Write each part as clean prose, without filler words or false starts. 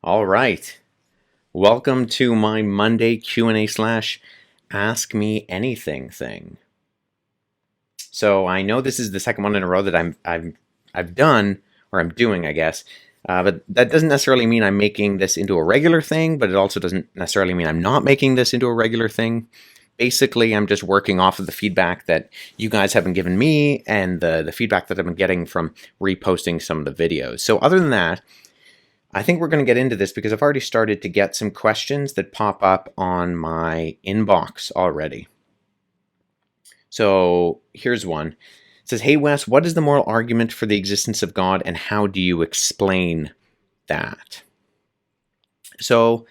All right. Welcome to my Monday Q&A / Ask Me Anything thing. So I know this is the second one in a row that I've done, or I'm doing, I guess. But that doesn't necessarily mean I'm making this into a regular thing, but it also doesn't necessarily mean I'm not making this into a regular thing. Basically, I'm just working off of the feedback that you guys have been giving me and the feedback that I've been getting from reposting some of the videos. So other than that, I think we're going to get into this because I've already started to get some questions that pop up on my inbox already. So here's one. It says, "Hey Wes, what is the moral argument for the existence of God and how do you explain that?" So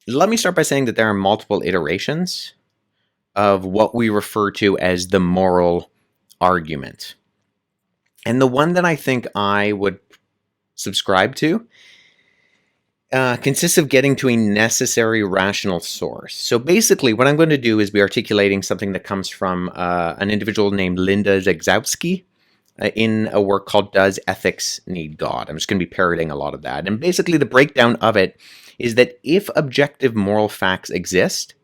let me start by saying that there are multiple iterations of what we refer to as the moral argument. And the one that I think I would subscribe to consists of getting to a necessary rational source. So basically, what I'm going to do is be articulating something that comes from an individual named Linda Zagzowski in a work called Does Ethics Need God? I'm just going to be parroting a lot of that. And basically, the breakdown of it is that if objective moral facts exist,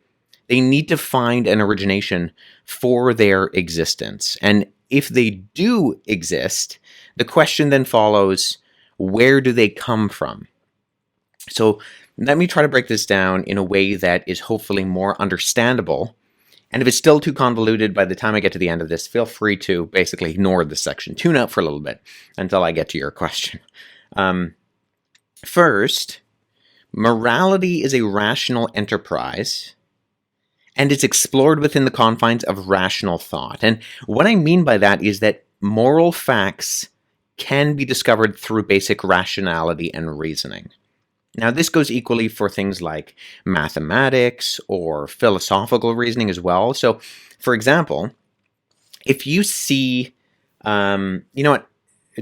they need to find an origination for their existence. And if they do exist, the question then follows, where do they come from? So let me try to break this down in a way that is hopefully more understandable. And if it's still too convoluted by the time I get to the end of this, feel free to basically ignore this section. Tune out for a little bit until I get to your question. First, morality is a rational enterprise, and it's explored within the confines of rational thought. And what I mean by that is that moral facts can be discovered through basic rationality and reasoning. Now, this goes equally for things like mathematics or philosophical reasoning as well. So, for example, if you see, you know what,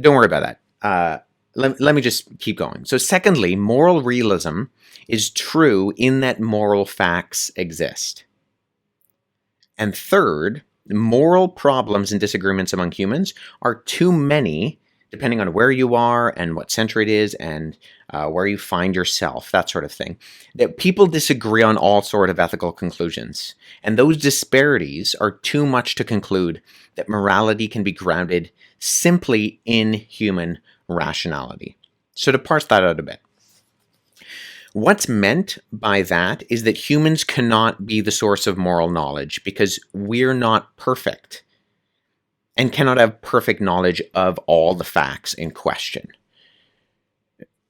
don't worry about that. Let me just keep going. So secondly, moral realism is true in that moral facts exist. And third, moral problems and disagreements among humans are too many, depending on where you are and what century it is and where you find yourself, that sort of thing, that people disagree on all sort of ethical conclusions. And those disparities are too much to conclude that morality can be grounded simply in human rationality. So to parse that out a bit, what's meant by that is that humans cannot be the source of moral knowledge because we're not perfect and cannot have perfect knowledge of all the facts in question.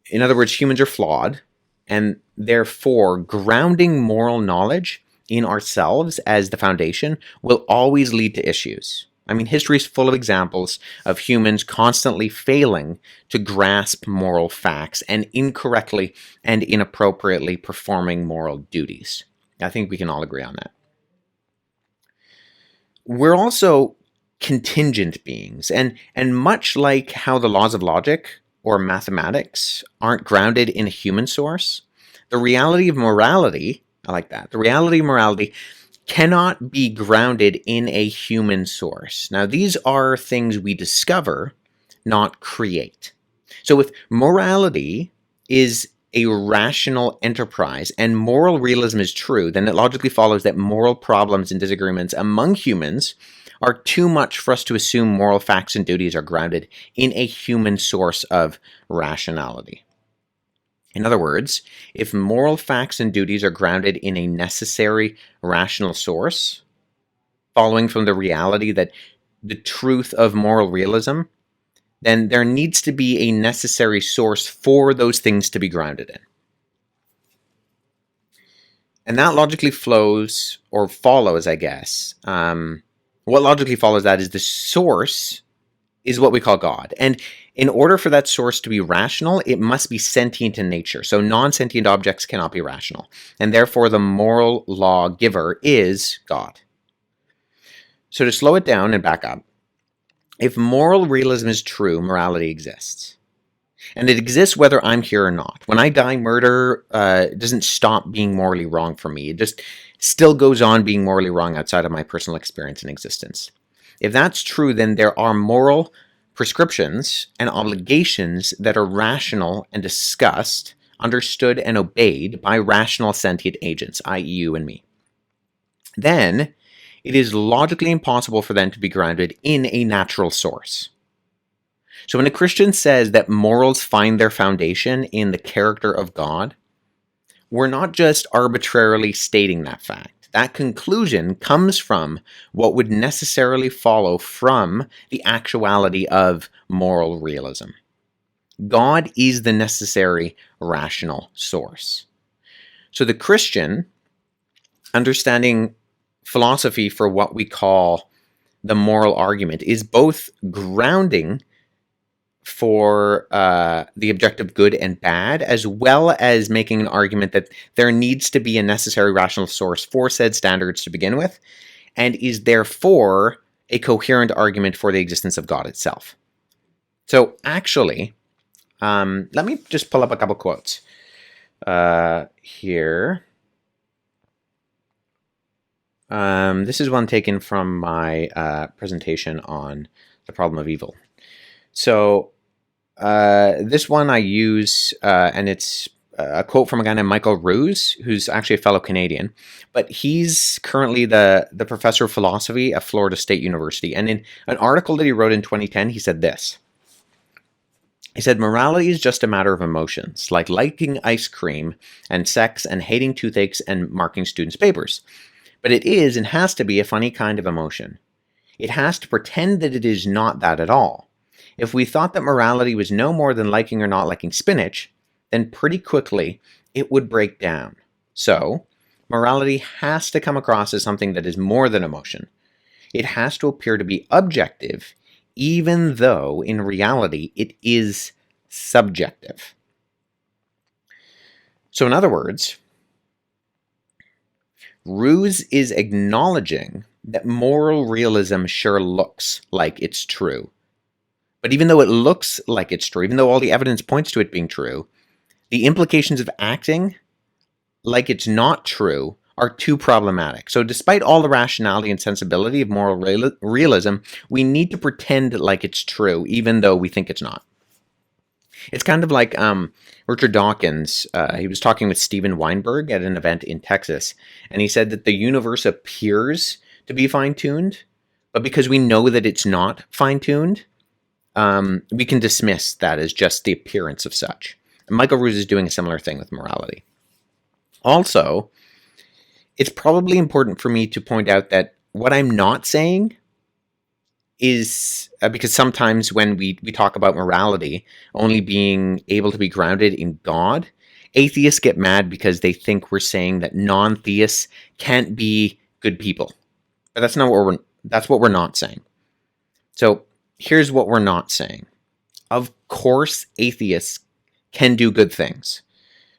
In other words, humans are flawed, and therefore grounding moral knowledge in ourselves as the foundation will always lead to issues. I mean, history is full of examples of humans constantly failing to grasp moral facts and incorrectly and inappropriately performing moral duties. I think we can all agree on that. We're also contingent beings, and much like how the laws of logic or mathematics aren't grounded in a human source, the reality of morality, I like that, the reality of morality cannot be grounded in a human source. Now, these are things we discover, not create. So if morality is a rational enterprise and moral realism is true, then it logically follows that moral problems and disagreements among humans are too much for us to assume moral facts and duties are grounded in a human source of rationality. In other words, if moral facts and duties are grounded in a necessary rational source, following from the reality that the truth of moral realism, then there needs to be a necessary source for those things to be grounded in. And that logically flows, or follows, I guess. What logically follows that is the source is what we call God. And in order for that source to be rational, it must be sentient in nature. So non-sentient objects cannot be rational. And therefore, the moral law giver is God. So to slow it down and back up, if moral realism is true, morality exists. And it exists whether I'm here or not. When I die, murder doesn't stop being morally wrong for me. It just still goes on being morally wrong outside of my personal experience and existence. If that's true, then there are moral prescriptions and obligations that are rational and discussed, understood, and obeyed by rational sentient agents, i.e. you and me. Then, it is logically impossible for them to be grounded in a natural source. So when a Christian says that morals find their foundation in the character of God, we're not just arbitrarily stating that fact. That conclusion comes from what would necessarily follow from the actuality of moral realism. God is the necessary rational source. So the Christian, understanding philosophy for what we call the moral argument, is both grounding for the objective good and bad, as well as making an argument that there needs to be a necessary rational source for said standards to begin with, and is therefore a coherent argument for the existence of God itself. So actually, let me just pull up a couple quotes here. This is one taken from my presentation on the problem of evil. So this one I use, and it's a quote from a guy named Michael Ruse, who's actually a fellow Canadian, but he's currently the professor of philosophy at Florida State University. And in an article that he wrote in 2010, he said this. He said, morality is just a matter of emotions, like liking ice cream and sex and hating toothaches and marking students' papers. But it is and has to be a funny kind of emotion. It has to pretend that it is not that at all. If we thought that morality was no more than liking or not liking spinach, then pretty quickly it would break down. So, morality has to come across as something that is more than emotion. It has to appear to be objective, even though in reality it is subjective. So in other words, Ruse is acknowledging that moral realism sure looks like it's true. But even though it looks like it's true, even though all the evidence points to it being true, the implications of acting like it's not true are too problematic. So despite all the rationality and sensibility of moral realism, we need to pretend like it's true, even though we think it's not. It's kind of like Richard Dawkins. He was talking with Steven Weinberg at an event in Texas, and he said that the universe appears to be fine-tuned, but because we know that it's not fine-tuned, we can dismiss that as just the appearance of such. And Michael Ruse is doing a similar thing with morality. Also, it's probably important for me to point out that what I'm not saying is, because sometimes when we talk about morality only being able to be grounded in God, atheists get mad because they think we're saying that non-theists can't be good people. But that's what we're not saying. So here's what we're not saying. Of course, atheists can do good things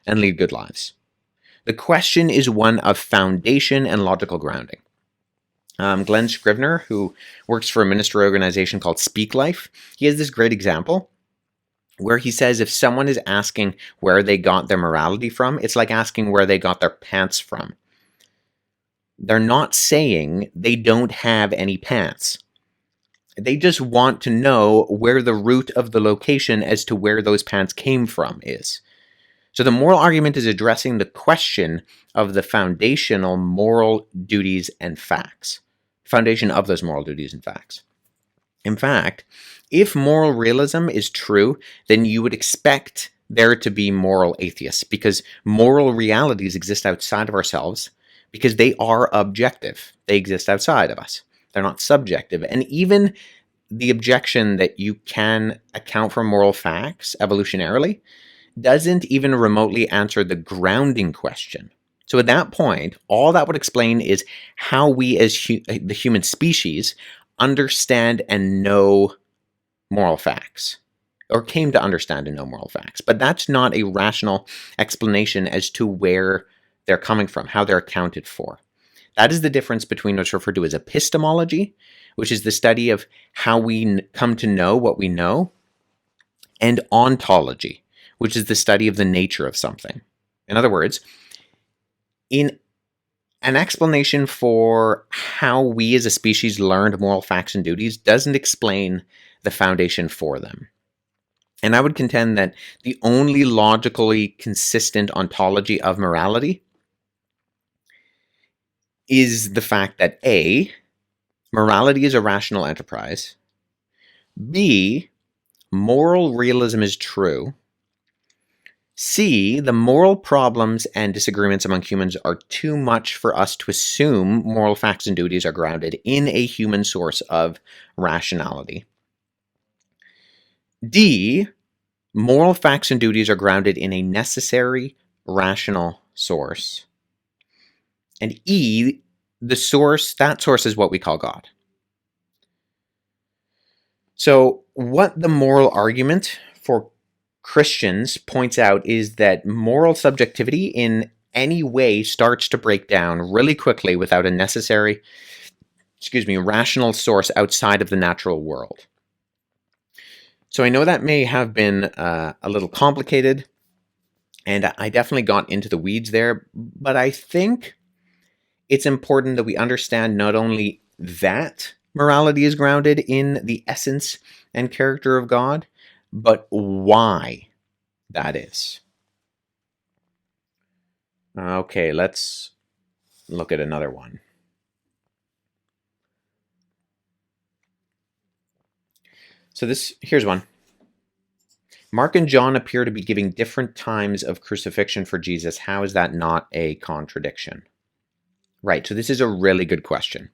and lead good lives. The question is one of foundation and logical grounding. Glenn Scrivener, who works for a ministry organization called Speak Life, he has this great example where he says if someone is asking where they got their morality from, it's like asking where they got their pants from. They're not saying they don't have any pants. They just want to know where the root of the location as to where those pants came from is. So the moral argument is addressing the question of the foundational moral duties and facts. Foundation of those moral duties and facts. In fact, if moral realism is true, then you would expect there to be moral atheists, because moral realities exist outside of ourselves, because they are objective. They exist outside of us. They're not subjective. And even the objection that you can account for moral facts evolutionarily doesn't even remotely answer the grounding question. So at that point, all that would explain is how we as the human species understand and know moral facts, or came to understand and know moral facts. But that's not a rational explanation as to where they're coming from, how they're accounted for. That is the difference between what's referred to as epistemology, which is the study of how we come to know what we know, and ontology, which is the study of the nature of something. In other words, in an explanation for how we as a species learned moral facts and duties doesn't explain the foundation for them. And I would contend that the only logically consistent ontology of morality is the fact that A, morality is a rational enterprise, B, moral realism is true, C, the moral problems and disagreements among humans are too much for us to assume moral facts and duties are grounded in a human source of rationality, D, moral facts and duties are grounded in a necessary rational source, and E, that source is what we call God. So what the moral argument for Christians points out is that moral subjectivity in any way starts to break down really quickly without a necessary, rational source outside of the natural world. So I know that may have been a little complicated, and I definitely got into the weeds there, but I think it's important that we understand not only that morality is grounded in the essence and character of God, but why that is. Okay, let's look at another one. So here's one. Mark and John appear to be giving different times of crucifixion for Jesus. How is that not a contradiction? Right, so this is a really good question.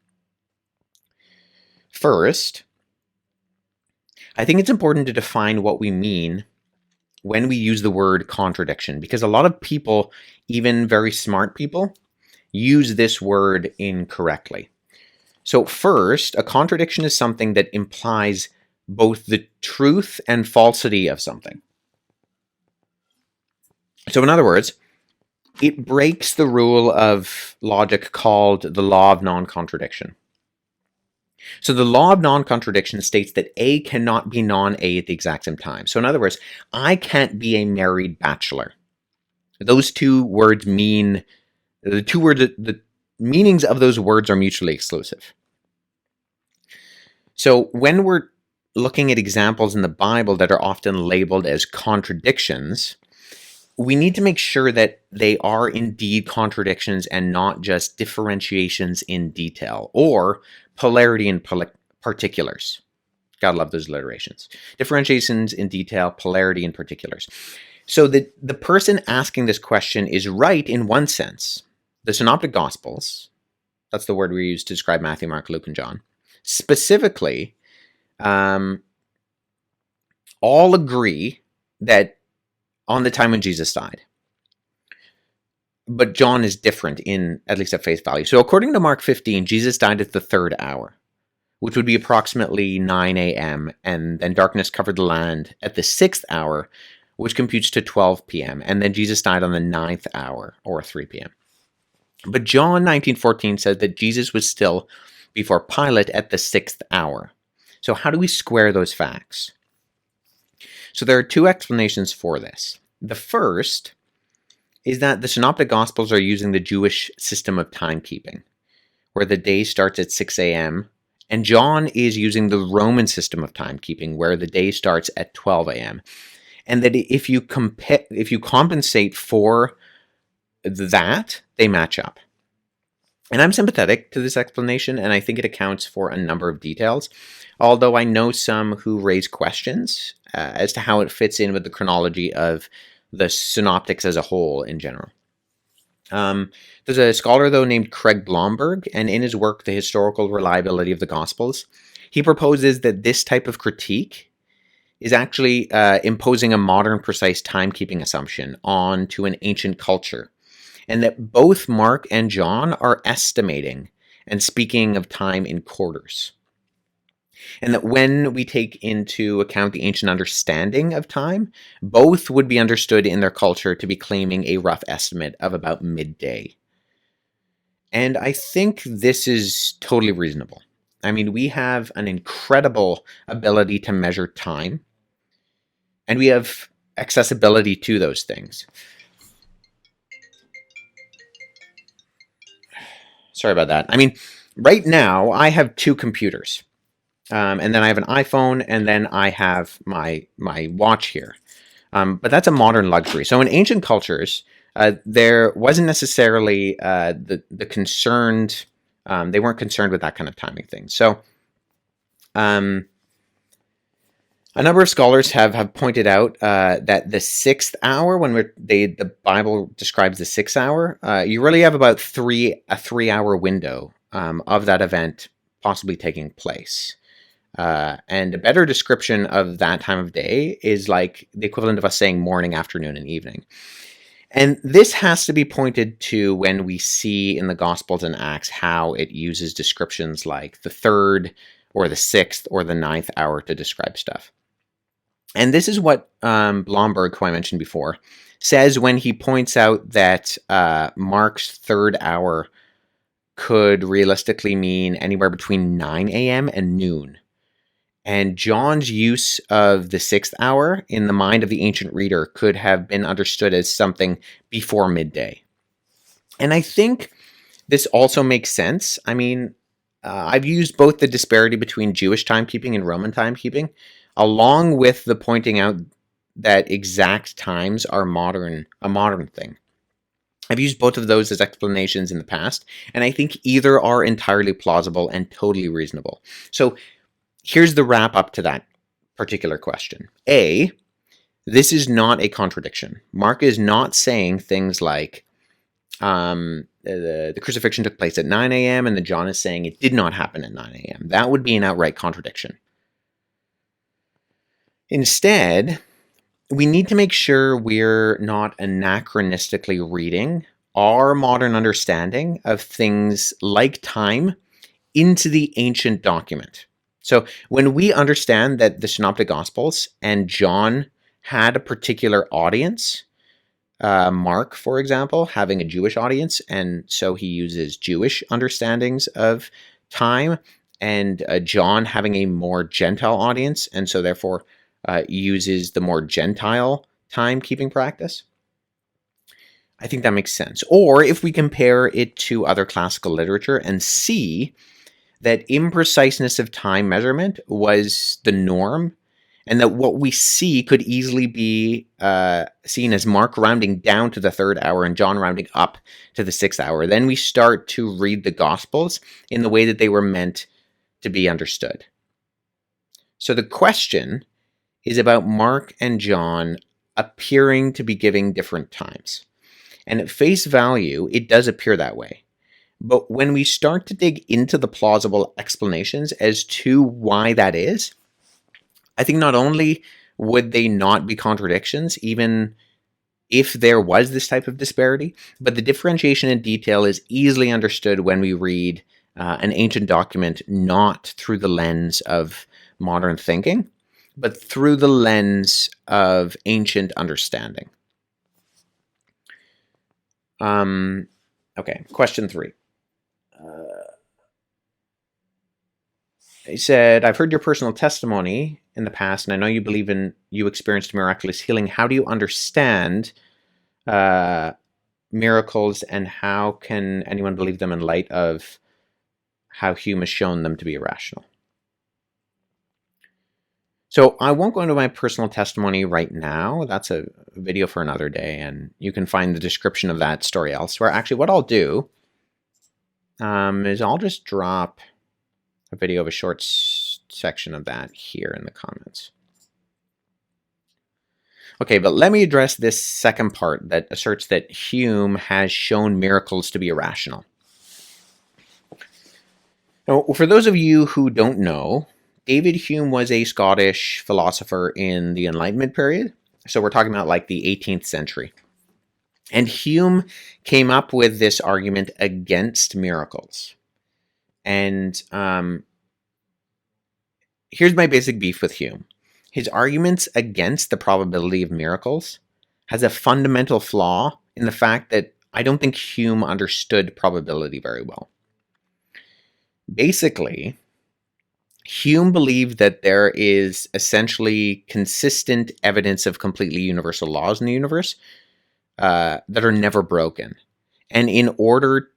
First, I think it's important to define what we mean when we use the word contradiction, because a lot of people, even very smart people, use this word incorrectly. So first, a contradiction is something that implies both the truth and falsity of something. So in other words, it breaks the rule of logic called the law of non-contradiction. So the law of non-contradiction states that A cannot be non-A at the exact same time. So in other words, I can't be a married bachelor. Those two words mean, the meanings of those words are mutually exclusive. So when we're looking at examples in the Bible that are often labeled as contradictions, we need to make sure that they are indeed contradictions and not just differentiations in detail or polarity in particulars. Gotta love those alliterations. Differentiations in detail, polarity in particulars. So the person asking this question is right in one sense. The Synoptic Gospels, that's the word we use to describe Matthew, Mark, Luke, and John, specifically, all agree that on the time when Jesus died. But John is different at least at face value. So according to Mark 15, Jesus died at the 3rd hour, which would be approximately 9 a.m. And then darkness covered the land at the 6th hour, which computes to 12 p.m. And then Jesus died on the 9th hour, or 3 p.m. But John 19:14 says that Jesus was still before Pilate at the 6th hour. So how do we square those facts? So there are two explanations for this. The first is that the Synoptic Gospels are using the Jewish system of timekeeping, where the day starts at 6 a.m., and John is using the Roman system of timekeeping, where the day starts at 12 a.m. And that if you compensate for that, they match up. And I'm sympathetic to this explanation, and I think it accounts for a number of details, although I know some who raise questions as to how it fits in with the chronology of the synoptics as a whole in general. There's a scholar, though, named Craig Blomberg, and in his work, The Historical Reliability of the Gospels, he proposes that this type of critique is actually imposing a modern precise timekeeping assumption onto an ancient culture, and that both Mark and John are estimating and speaking of time in quarters. And that when we take into account the ancient understanding of time, both would be understood in their culture to be claiming a rough estimate of about midday. And I think this is totally reasonable. I mean, we have an incredible ability to measure time, and we have accessibility to those things. Sorry about that. I mean, right now, I have two computers. and then I have an iPhone, and then I have my watch here. But that's a modern luxury. So in ancient cultures, there wasn't necessarily the concerned. They weren't concerned with that kind of timing thing. So a number of scholars have pointed out that the 6th hour, when the Bible describes the 6th hour, you really have about a 3-hour window of that event possibly taking place. And a better description of that time of day is like the equivalent of us saying morning, afternoon, and evening. And this has to be pointed to when we see in the Gospels and Acts how it uses descriptions like the 3rd or the 6th or the 9th hour to describe stuff. And this is what Blomberg, who I mentioned before, says when he points out that Mark's 3rd hour could realistically mean anywhere between 9 a.m. and noon. And John's use of the 6th hour in the mind of the ancient reader could have been understood as something before midday. And I think this also makes sense. I mean, I've used both the disparity between Jewish timekeeping and Roman timekeeping, along with the pointing out that exact times are a modern thing. I've used both of those as explanations in the past, and I think either are entirely plausible and totally reasonable. So here's the wrap up to that particular question. A, this is not a contradiction. Mark is not saying things like the crucifixion took place at 9 a.m. and then John is saying it did not happen at 9 a.m. That would be an outright contradiction. Instead, we need to make sure we're not anachronistically reading our modern understanding of things like time into the ancient document. So when we understand that the Synoptic Gospels and John had a particular audience, Mark, for example, having a Jewish audience, and so he uses Jewish understandings of time, and John having a more Gentile audience, and so therefore uses the more Gentile timekeeping practice. I think that makes sense. Or if we compare it to other classical literature and see that impreciseness of time measurement was the norm, and that what we see could easily be seen as Mark rounding down to the 3rd hour and John rounding up to the 6th hour, then we start to read the Gospels in the way that they were meant to be understood. So the question is about Mark and John appearing to be giving different times. And at face value, it does appear that way. But when we start to dig into the plausible explanations as to why that is, I think not only would they not be contradictions, even if there was this type of disparity, but the differentiation in detail is easily understood when we read an ancient document not through the lens of modern thinking, but through the lens of ancient understanding. Okay, question 3. He said, I've heard your personal testimony in the past, and I know you believe you experienced miraculous healing. How do you understand miracles, and how can anyone believe them in light of how Hume has shown them to be irrational? So I won't go into my personal testimony right now. That's a video for another day, and you can find the description of that story elsewhere. Actually, what I'll do is I'll just drop a video of a short section of that here in the comments. Okay, but let me address this second part that asserts that Hume has shown miracles to be irrational. Now, for those of you who don't know, David Hume was a Scottish philosopher in the Enlightenment period. So we're talking about like the 18th century. And Hume came up with this argument against miracles. And here's my basic beef with Hume. His arguments against the probability of miracles has a fundamental flaw in the fact that I don't think Hume understood probability very well. Basically, Hume believed that there is essentially consistent evidence of completely universal laws in the universe that are never broken. And in order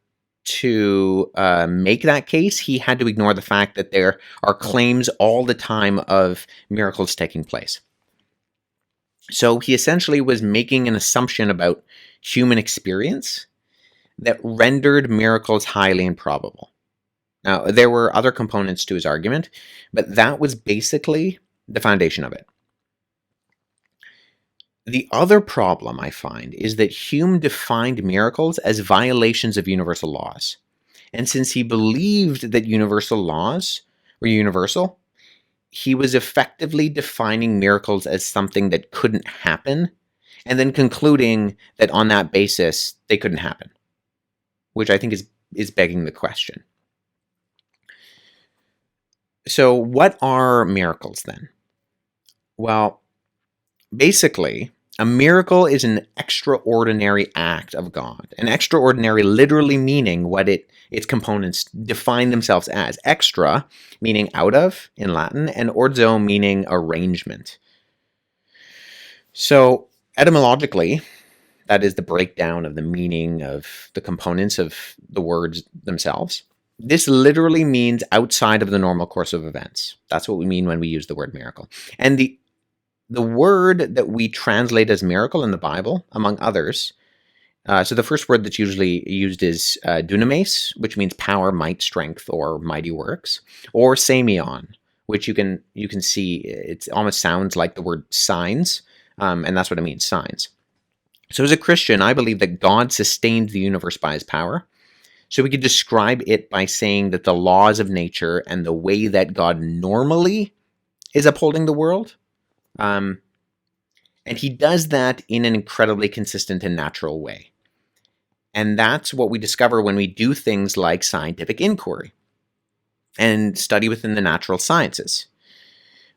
to make that case, he had to ignore the fact that there are claims all the time of miracles taking place. So he essentially was making an assumption about human experience that rendered miracles highly improbable. Now, there were other components to his argument, but that was basically the foundation of it. The other problem I find is that Hume defined miracles as violations of universal laws. And since he believed that universal laws were universal, he was effectively defining miracles as something that couldn't happen, and then concluding that on that basis, they couldn't happen, which I think is begging the question. So what are miracles then? Well, basically, a miracle is an extraordinary act of God. An extraordinary literally meaning what its components define themselves as. Extra, meaning out of in Latin, and orzo, meaning arrangement. So, etymologically, that is the breakdown of the meaning of the components of the words themselves. This literally means outside of the normal course of events. That's what we mean when we use the word miracle. And the word that we translate as miracle in the Bible, among others, so the first word that's usually used is dunamis, which means power, might, strength, or mighty works, or semeion, which you can see it almost sounds like the word signs, and that's what it means, signs. So as a Christian, I believe that God sustained the universe by his power. So we could describe it by saying that the laws of nature and the way that God normally is upholding the world, and he does that in an incredibly consistent and natural way. And that's what we discover when we do things like scientific inquiry and study within the natural sciences.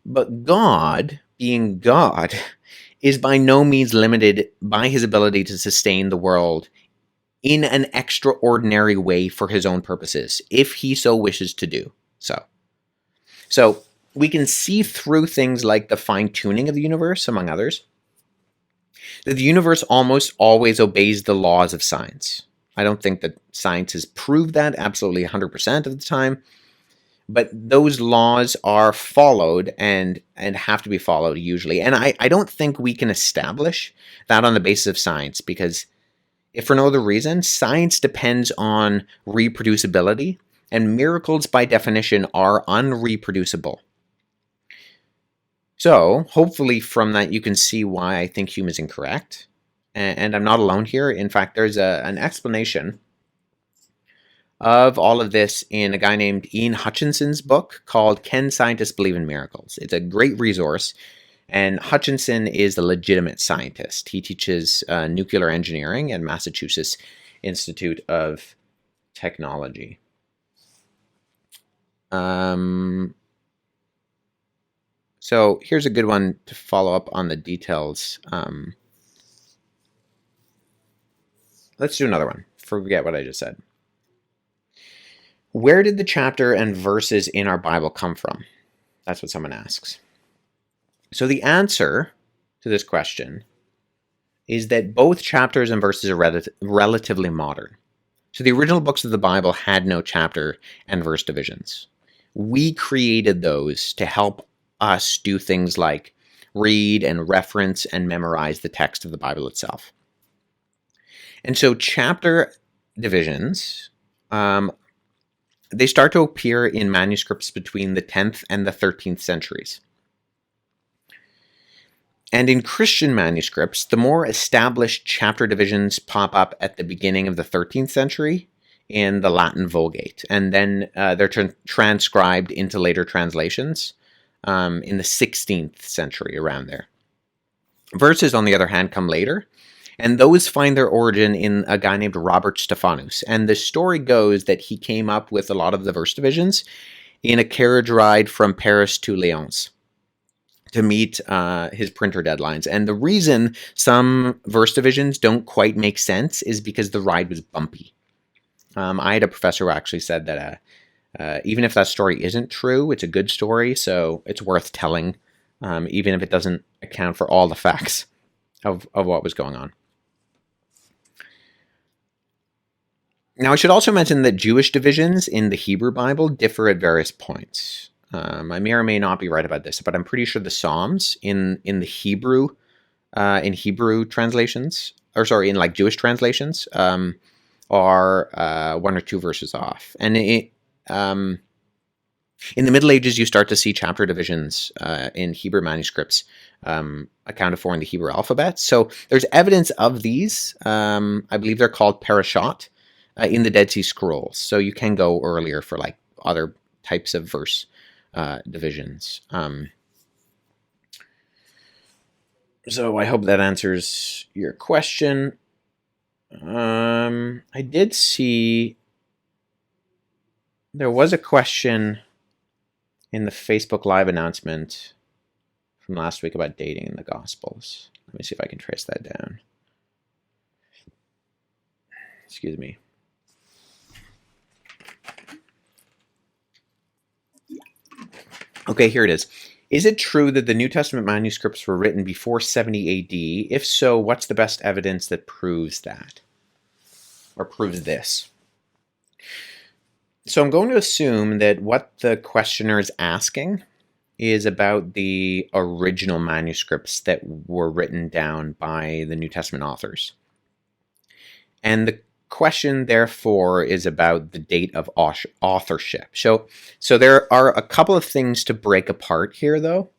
But God, being God, is by no means limited by his ability to sustain the world in an extraordinary way for his own purposes, if he so wishes to do so. So we can see through things like the fine-tuning of the universe, among others, that the universe almost always obeys the laws of science. I don't think that science has proved that absolutely 100% of the time, but those laws are followed and have to be followed usually. And I don't think we can establish that on the basis of science, because if for no other reason, science depends on reproducibility, and miracles by definition are unreproducible. So hopefully from that you can see why I think Hume is incorrect. And I'm not alone here. In fact, there's an explanation of all of this in a guy named Ian Hutchinson's book called Can Scientists Believe in Miracles? It's a great resource. And Hutchinson is a legitimate scientist. He teaches nuclear engineering at Massachusetts Institute of Technology. So here's a good one to follow up on the details. Let's do another one. Forget what I just said. Where did the chapter and verses in our Bible come from? That's what someone asks. So the answer to this question is that both chapters and verses are relatively modern. So the original books of the Bible had no chapter and verse divisions. We created those to help us do things like read and reference and memorize the text of the Bible itself. And so chapter divisions, they start to appear in manuscripts between the 10th and the 13th centuries. And in Christian manuscripts, the more established chapter divisions pop up at the beginning of the 13th century in the Latin Vulgate. And then they're transcribed into later translations in the 16th century, around there. Verses, on the other hand, come later. And those find their origin in a guy named Robert Stephanus. And the story goes that he came up with a lot of the verse divisions in a carriage ride from Paris to Lyons to meet his printer deadlines. And the reason some verse divisions don't quite make sense is because the ride was bumpy. I had a professor who actually said that even if that story isn't true, it's a good story, so it's worth telling, even if it doesn't account for all the facts of what was going on. Now, I should also mention that Jewish divisions in the Hebrew Bible differ at various points. I may or may not be right about this, but I'm pretty sure the Psalms in the Hebrew in Hebrew translations, or sorry, in like Jewish translations, are one or two verses off. And in the Middle Ages, you start to see chapter divisions in Hebrew manuscripts accounted for in the Hebrew alphabet. So there's evidence of these. I believe they're called parashot in the Dead Sea Scrolls. So you can go earlier for like other types of verse divisions. So I hope that answers your question. I did see there was a question in the Facebook Live announcement from last week about dating in the Gospels. Let me see if I can trace that down. Excuse me. Okay, here it is. Is it true that the New Testament manuscripts were written before 70 AD? If so, what's the best evidence that proves that? Or proves this? So I'm going to assume that what the questioner is asking is about the original manuscripts that were written down by the New Testament authors. And the question, therefore, is about the date of authorship. So there are a couple of things to break apart here, though.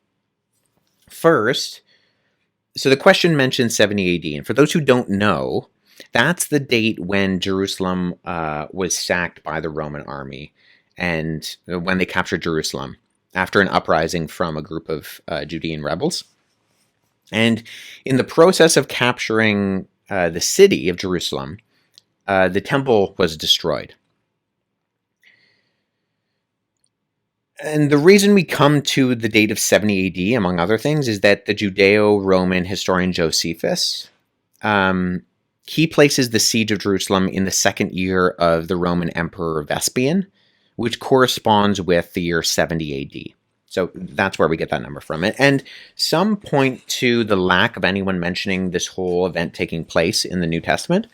First, so the question mentions 70 AD. And for those who don't know, that's the date when Jerusalem was sacked by the Roman army and when they captured Jerusalem after an uprising from a group of Judean rebels. And in the process of capturing the city of Jerusalem, the temple was destroyed. And the reason we come to the date of 70 AD, among other things, is that the Judeo-Roman historian Josephus, he places the siege of Jerusalem in the second year of the Roman Emperor Vespasian, which corresponds with the year 70 AD. So that's where we get that number from. And some point to the lack of anyone mentioning this whole event taking place in the New Testament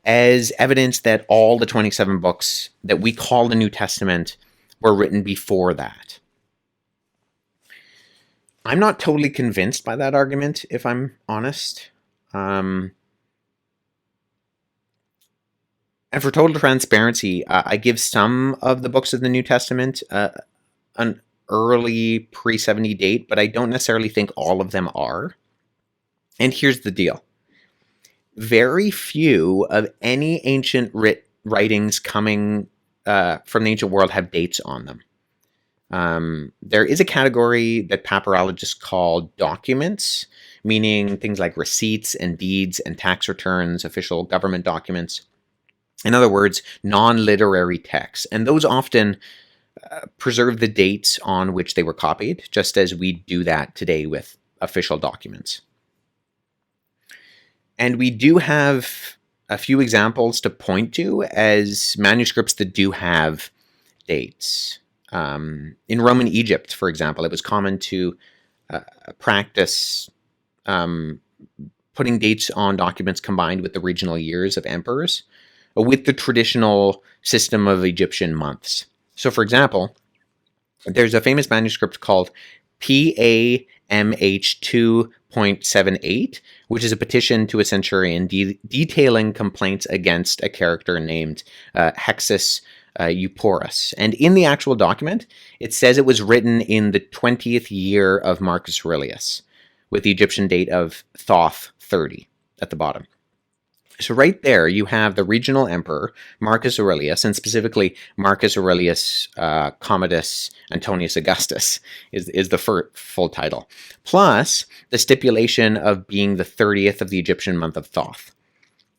as evidence that all the 27 books that we call the New Testament were written before that. I'm not totally convinced by that argument, if I'm honest. And for total transparency, I give some of the books of the New Testament an early pre-70 date, but I don't necessarily think all of them are. And here's the deal. Very few of any ancient writings coming from the ancient world have dates on them. There is a category that papyrologists call documents, meaning things like receipts and deeds and tax returns, official government documents. In other words, non-literary texts. And those often preserve the dates on which they were copied, just as we do that today with official documents. And we do have a few examples to point to as manuscripts that do have dates. In Roman Egypt, for example, it was common to practice putting dates on documents combined with the regional years of emperors, with the traditional system of Egyptian months. So, for example, there's a famous manuscript called PAMH 2.78, which is a petition to a centurion detailing complaints against a character named Hexus Euporus. And in the actual document, it says it was written in the 20th year of Marcus Aurelius, with the Egyptian date of Thoth 30 at the bottom. So right there, you have the regional emperor, Marcus Aurelius, and specifically Marcus Aurelius Commodus Antonius Augustus is the full title, plus the stipulation of being the 30th of the Egyptian month of Thoth,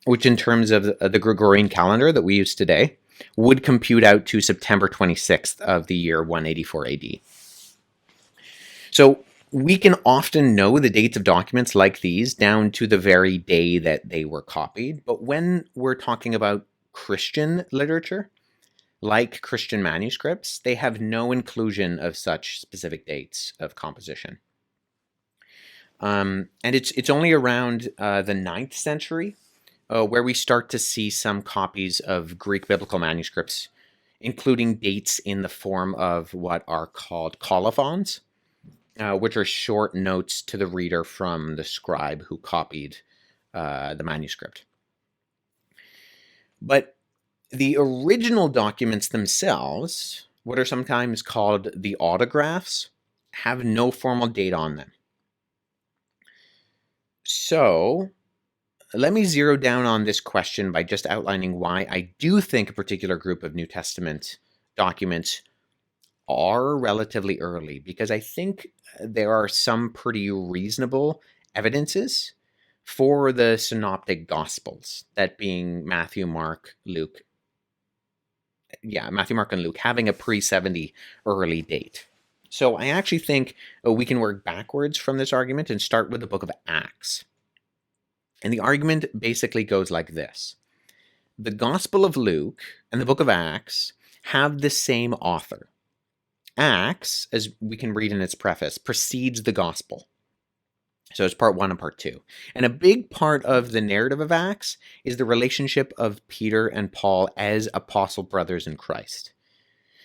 which in terms of the Gregorian calendar that we use today, would compute out to September 26th of the year 184 AD. So we can often know the dates of documents like these down to the very day that they were copied. But when we're talking about Christian literature, like Christian manuscripts, they have no inclusion of such specific dates of composition. And it's only around the 9th century where we start to see some copies of Greek biblical manuscripts, including dates in the form of what are called colophons, which are short notes to the reader from the scribe who copied the manuscript. But the original documents themselves, what are sometimes called the autographs, have no formal date on them. So let me zero down on this question by just outlining why I do think a particular group of New Testament documents are relatively early, because I think there are some pretty reasonable evidences for the synoptic gospels, that being Matthew, Mark, Luke. Yeah, Matthew, Mark, and Luke having a pre-70 early date. So I actually think we can work backwards from this argument and start with the book of Acts. And the argument basically goes like this. The Gospel of Luke and the book of Acts have the same author. Acts, as we can read in its preface, precedes the Gospel. So it's part 1 and part 2. And a big part of the narrative of Acts is the relationship of Peter and Paul as apostle brothers in Christ.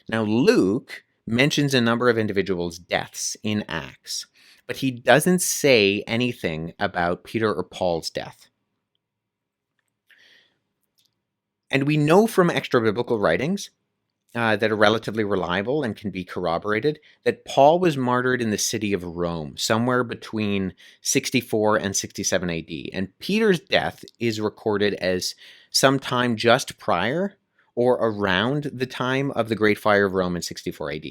Now, Luke mentions a number of individuals' deaths in Acts, but he doesn't say anything about Peter or Paul's death. And we know from extra biblical writings that are relatively reliable and can be corroborated, that Paul was martyred in the city of Rome, somewhere between 64 and 67 AD. And Peter's death is recorded as sometime just prior or around the time of the Great Fire of Rome in 64 AD.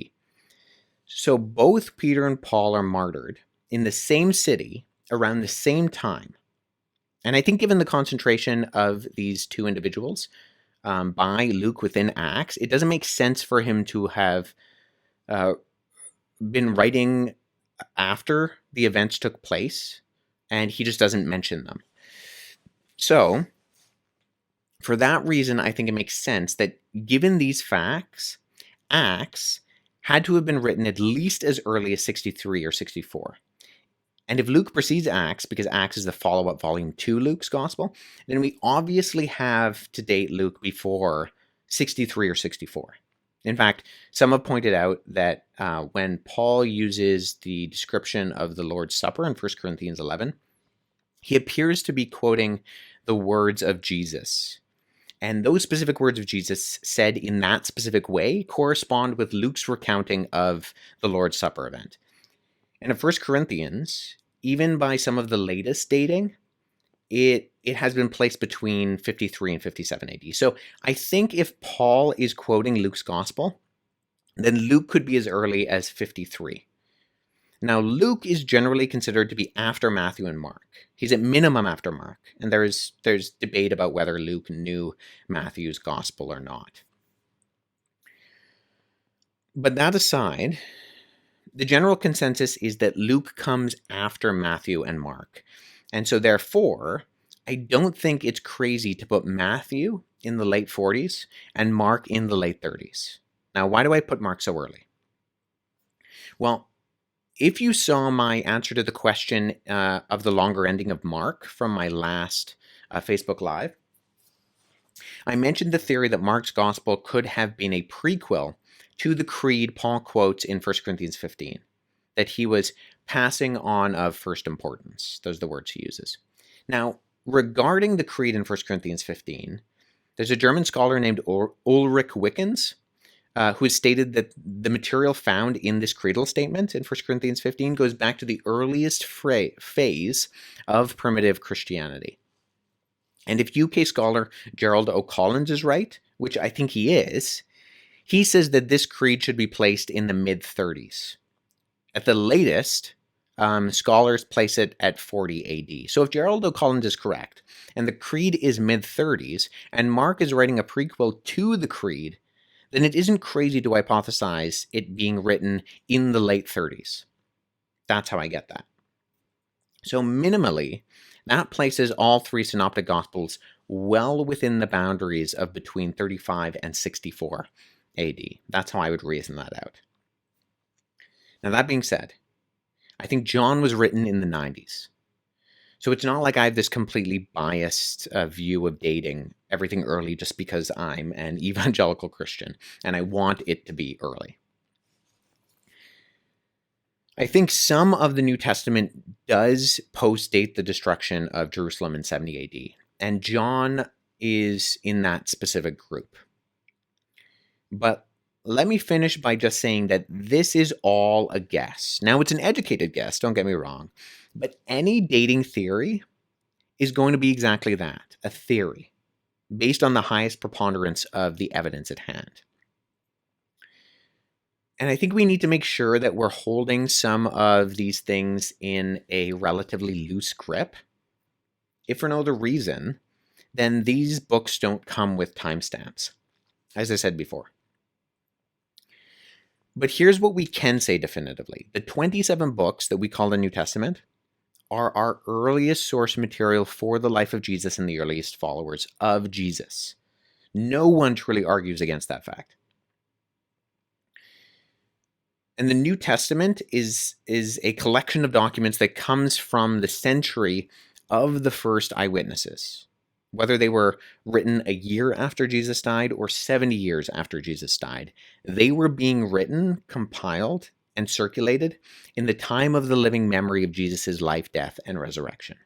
So both Peter and Paul are martyred in the same city around the same time. And I think given the concentration of these two individuals, by Luke within Acts, it doesn't make sense for him to have been writing after the events took place, and he just doesn't mention them. So, for that reason, I think it makes sense that given these facts, Acts had to have been written at least as early as 63 or 64. And if Luke precedes Acts, because Acts is the follow-up volume to Luke's Gospel, then we obviously have to date Luke before 63 or 64. In fact, some have pointed out that when Paul uses the description of the Lord's Supper in 1 Corinthians 11, he appears to be quoting the words of Jesus. And those specific words of Jesus said in that specific way correspond with Luke's recounting of the Lord's Supper event. And in 1 Corinthians, even by some of the latest dating, it has been placed between 53 and 57 AD. So I think if Paul is quoting Luke's gospel, then Luke could be as early as 53. Now, Luke is generally considered to be after Matthew and Mark. He's at minimum after Mark, and there's debate about whether Luke knew Matthew's gospel or not. But that aside, the general consensus is that Luke comes after Matthew and Mark. And so therefore, I don't think it's crazy to put Matthew in the late 40s and Mark in the late 30s. Now, why do I put Mark so early? Well, if you saw my answer to the question of the longer ending of Mark from my last Facebook Live, I mentioned the theory that Mark's gospel could have been a prequel to the creed Paul quotes in 1 Corinthians 15, that he was passing on of first importance. Those are the words he uses. Now, regarding the creed in 1 Corinthians 15, there's a German scholar named Ulrich Wickens who has stated that the material found in this creedal statement in 1 Corinthians 15 goes back to the earliest phase of primitive Christianity. And if UK scholar Gerald O'Collins is right, which I think he is, he says that this creed should be placed in the mid-30s. At the latest, scholars place it at 40 AD. So if Gerald O'Collins is correct, and the creed is mid-30s, and Mark is writing a prequel to the creed, then it isn't crazy to hypothesize it being written in the late 30s. That's how I get that. So minimally, that places all three synoptic gospels well within the boundaries of between 35 and 64 AD. That's how I would reason that out. Now, that being said, I think John was written in the 90s. So it's not like I have this completely biased view of dating everything early just because I'm an evangelical Christian and I want it to be early. I think some of the New Testament does post-date the destruction of Jerusalem in 70 AD, and John is in that specific group. But let me finish by just saying that this is all a guess. Now, it's an educated guess, don't get me wrong, but any dating theory is going to be exactly that, a theory, based on the highest preponderance of the evidence at hand. And I think we need to make sure that we're holding some of these things in a relatively loose grip. If for no other reason, then these books don't come with timestamps, as I said before. But here's what we can say definitively. The 27 books that we call the New Testament are our earliest source material for the life of Jesus and the earliest followers of Jesus. No one truly argues against that fact. And the New Testament is a collection of documents that comes from the century of the first eyewitnesses, whether they were written a year after Jesus died or 70 years after Jesus died. They were being written, compiled, and circulated in the time of the living memory of Jesus' life, death, and resurrection.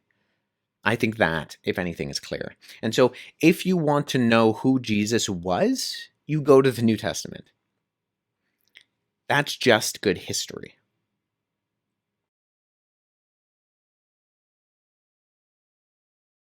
I think that, if anything, is clear. And so if you want to know who Jesus was, you go to the New Testament. That's just good history.